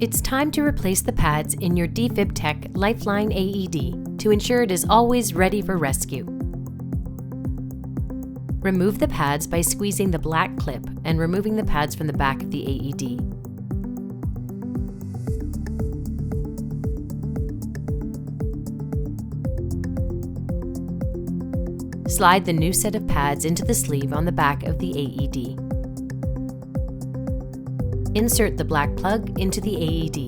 It's time to replace the pads in your Defibtech Lifeline AED to ensure it is always ready for rescue. Remove the pads by squeezing the black clip and removing the pads from the back of the AED. Slide the new set of pads into the sleeve on the back of the AED. Insert the black plug into the AED.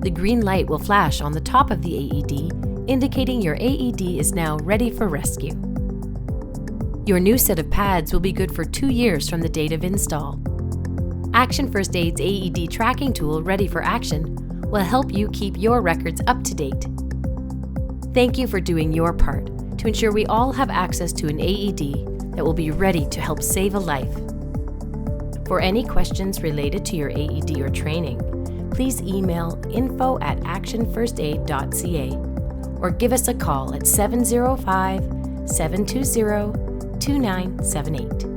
The green light will flash on the top of the AED, indicating your AED is now ready for rescue. Your new set of pads will be good for 2 years from the date of install. Action First Aid's AED tracking tool, Ready for Action, will help you keep your records up to date. Thank you for doing your part to ensure we all have access to an AED that will be ready to help save a life. For any questions related to your AED or training, please email info@actionfirstaid.ca or give us a call at 705-720-2978.